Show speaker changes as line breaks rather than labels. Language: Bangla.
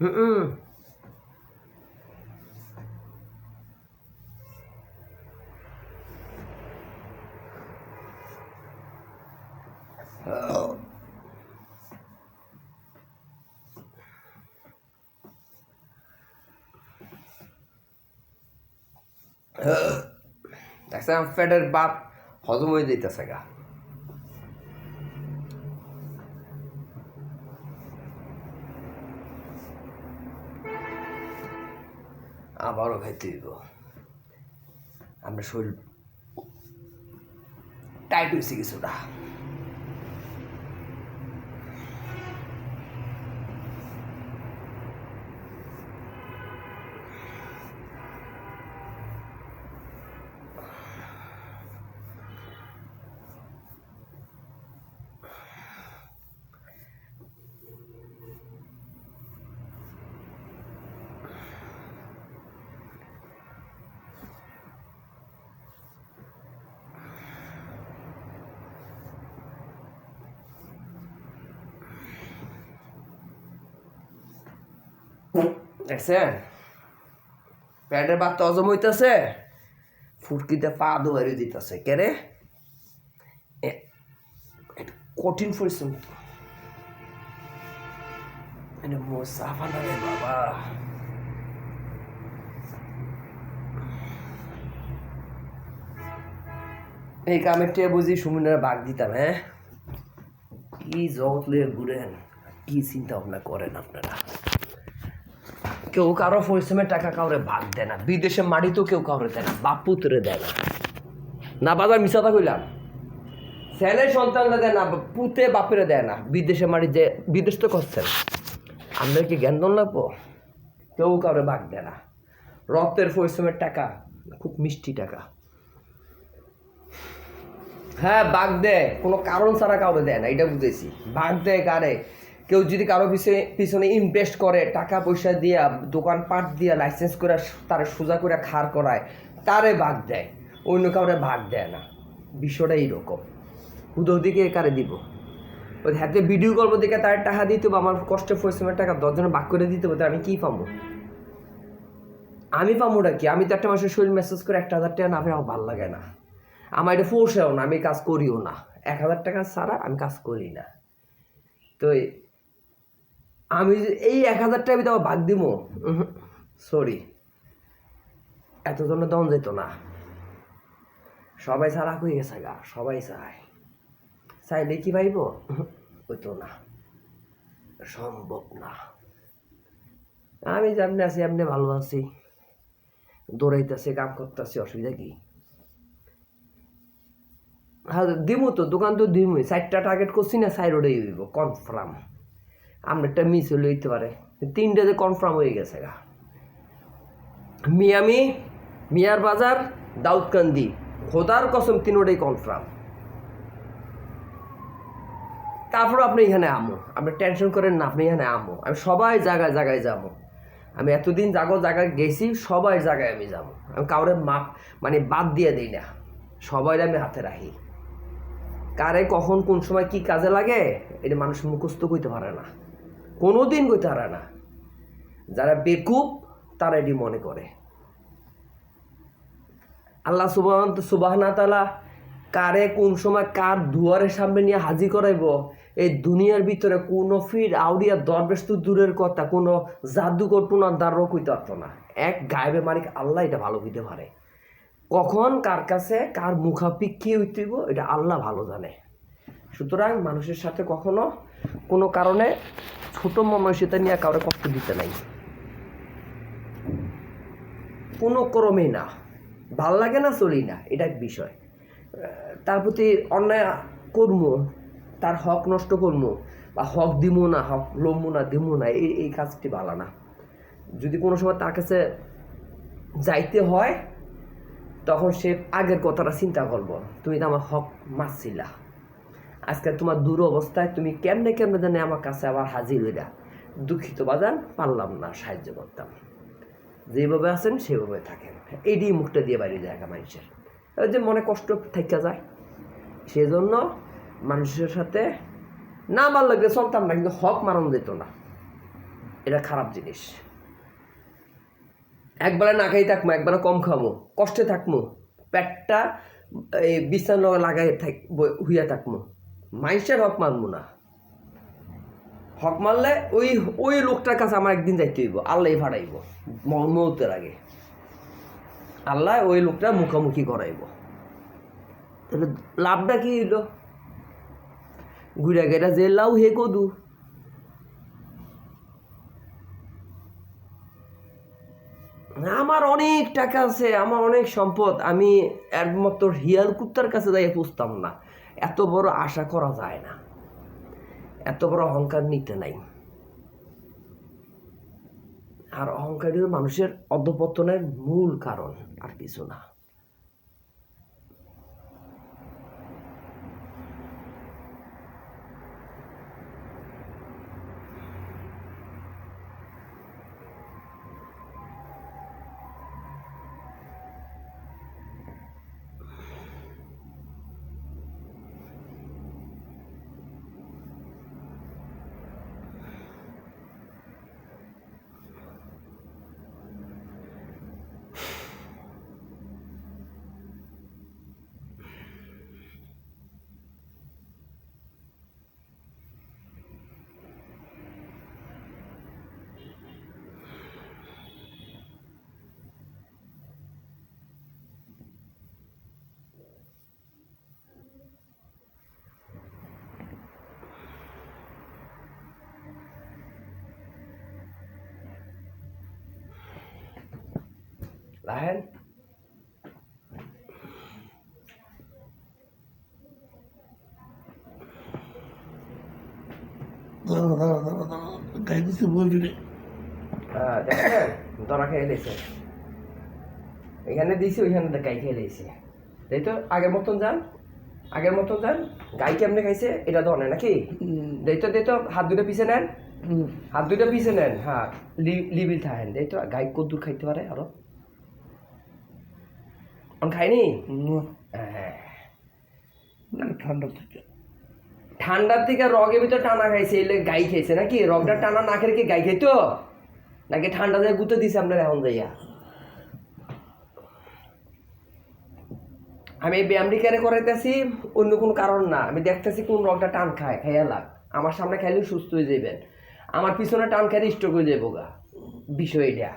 হুম দেখছেন ফ্যাটের বাপ হজম হয়ে যেতেছে গা। আবারও খাইতে হইব, আমরা শরীর টাইট হয়েছে কিছুটা। দেখছেন প্যাডের বাদ তো হজম হইতেছে, ফুটকিতে পা ধোয়ারি দিতেছে কেরে, কঠিন পরিশ্রম তো। এটা মোসাফা না রে বাবা। এই কামের টেয়ে বুঝি সুমিনের ভাগ দিতাম। হ্যাঁ, কি জগৎ লিয়ে ঘুরেন, কি চিন্তা ভাবনা করেন আপনারা। কেউ কারো পরিশ্রমের টাকা কাউরে ভাগ দেয় না, বিদেশে মাটি তো কেউ কাউরে দেয় না, বাপ পুত্রে দেয় না। না বাজার মিশাতা কইলাম, ছেলে সন্তানরা দেয় না, পুতে বাপেরে দেয় না। বিদেশে মাটি যে বিদেশ তো করছেন, আপনার কি জ্ঞান দন লাগবো? কেউ কাউরে ভাগ দেয় না। রক্তের পরিশ্রমের টাকা খুব মিষ্টি টাকা। হ্যাঁ, ভাগ দেয়, কোনো কারণ ছাড়া কাউরে দেয় না, এটা বুঝেছি। ভাগ দেয় কারে? কেউ যদি কারো পিছনে ইনভেস্ট করে, টাকা পয়সা দিয়া, দোকানপাট দিয়া, লাইসেন্স করে তারে সোজা করে খাড় করায়, তারে ভাগ দেয়, অন্য কাউরে ভাগ দেয় না। বিষয়টা এইরকম। হুদৌদিকে কারে দিব? ওই হাতে ভিডিও করবো দেখে তার টাকা দিতে হবে, আমার কষ্টের পরিশ্রমের টাকা 10 জনে ভাগ করে দিতে হবে, আমি কী পাবো? আমি পাবোটা কি? আমি তো একটা মাসের শরীর মেসেজ করে 1000 টাকা না পেলে আমার ভালো লাগে না। আমার এটা ফোর্সেও না, আমি কাজ করিও না। 1000 টাকা ছাড়া আমি কাজ করি না। তো আমি এই 1000 টাকা আমি তো ভাগ দিব, সরি, এতজনে দম যেত না। সবাই ছাড়া হয়ে গেছে গা, সবাই চায়, চাইলে কি পাইব? হইতো না, সম্ভব না। আমি যেমনি আছি এমনি ভালো আছি, দৌড়াইতেছি, কাম করতেছি, অসুবিধা কি? হ্যাঁ দিমু তো, দোকান তো দিমুই। 4টা টার্গেট করছি না, 4 রোডেই হইব কনফার্ম। আমরা একটা মিস হলে হইতে পারে, 3টাতে কনফার্ম হয়ে গেছে গা। মিয়ামি, মিয়ার বাজার, দাউদকান্দি, খোদার কসম 3 রোডেই কনফার্ম। তারপর আপনি এখানে আমো, আপনি টেনশন করেন না, আপনি এখানে আমো। আমি সবাই জায়গায় জায়গায় যাবো। আমি এতদিন জায়গায় গেছি, সবাই জায়গায় আমি যাবো। আমি কাউরে মানে বাদ দিয়ে দিই না, সবাই আমি হাতে রাখি। কারে কখন কোন সময় কি কাজে লাগে এটা মানুষ মুখস্থ করতে পারে না, কোনো দিন করতে পারে না। যারা বেকুব তারা এটি মনে করে। আল্লাহ সুবহানাহু ওয়া তাআলা কারে কোন সময় কার দুয়ারের সামনে নিয়ে হাজির করাইব, এই দুনিয়ার ভিতরে কোনো ফির আউলিয়া দরবেশ তো দূরের কথা, কোনো জাদুকর টুনাদারও কইতে পারতো না। এক গায়েবে মালিক আল্লাহ এটা ভালো হইতে পারে। কখন কার কাছে কার মুখাপিক্ষি হইতেইব এটা আল্লাহ ভালো জানে। সুতরাং মানুষের সাথে কখনো কোনো কারণে ছোট মানসিকতা নিয়ে কাউরে কষ্ট দিতে নাই, কোনো ক্রমেই না। ভাল লাগে না, চলি না, এটা এক বিষয়। তার প্রতি অন্যায় করবো, তার হক নষ্ট করবো, বা হক দিমো না, হক লমবো না, দিমো না, এই কাজটি ভালো না। যদি কোনো সময় তার কাছে যাইতে হয়, তখন সে আগের কথাটা চিন্তা করবো, তুমি তো আমার হক মারছিলা, আজকে তোমার দূর অবস্থায় তুমি কেমনে জানে আমার কাছে আবার হাজির হইলা, দুঃখিত বাজান, পারলাম না সাহায্য করতাম। যেভাবে আছেন সেভাবে থাকেন, এইটি মুখটা দিয়ে বাইরে যায় মানুষের, যে মনে কষ্ট থাকা যায়। সেজন্য মানুষের সাথে না মার লাগলে চলতাম না, কিন্তু হক মারানো যেত না। এটা খারাপ জিনিস। একবারে না খাই থাকবো, একবারে কম খামো, কষ্টে থাকবো, পেটটা এই বিছানা লাগাই হইয়া থাকবো, মানুষের হক মানবো না। হক মারলে ওই ওই লোকটার কাছে আমার একদিন যাইতে হইব, আল্লাহ ভাড়াইব মৌতের আগে, আল্লাহ ওই লোকটা মুখোমুখি করাইব। তাহলে লাভটা কি হইল? ঘুরে গেটা যে লাউ হে কদু। আমার অনেক টাকা আছে, আমার অনেক সম্পদ, আমি একমাত্র হিয়াল কুত্তার কাছে যাই পুষতাম না। এত বড় আশা করা যায় না, এত বড় অহংকার নিতে নাই। আর অহংকারী মানুষের অধঃপতনের মূল কারণ, আর কিছু না। রাহেন দেখেন ধরা খেয়ে লেছে, এখানে দিয়েছি ওইখানে গাই খেয়ে লেছে। তাই তো আগের মতন যান, আগের মতন যান। গাই কেমনে খাইছে এটা ধরে নাকি? দেই তো হাত দুটো পিছে নেন, হাত দুটো পিছে নেন। হ্যাঁ, লিবিল থাকেন। দেই তো গাই কদ্দুর খাইতে পারে আরো? খাইনি? হ্যাঁ, ঠান্ডার থেকে রগের ভিতর টানা খাইছে, এলে গাই খাইছে নাকি? রগটা টানা না খেলে কি গাই খাইতো নাকি? ঠান্ডা দিয়ে গুঁতে দিছে আপনার এখন যাইয়া। আমি এই ব্যায়ামটি কেন করাইতেছি অন্য কোনো কারণ না, আমি দেখতেছি কোন রগটা টান খায়, খাইয়া লাগ। আমার সামনে খাইলেও সুস্থ হয়ে যাবেন, আমার পিছনে টান খাইলে স্ট্রোক হয়ে যাবো গা, বিষয় এটা।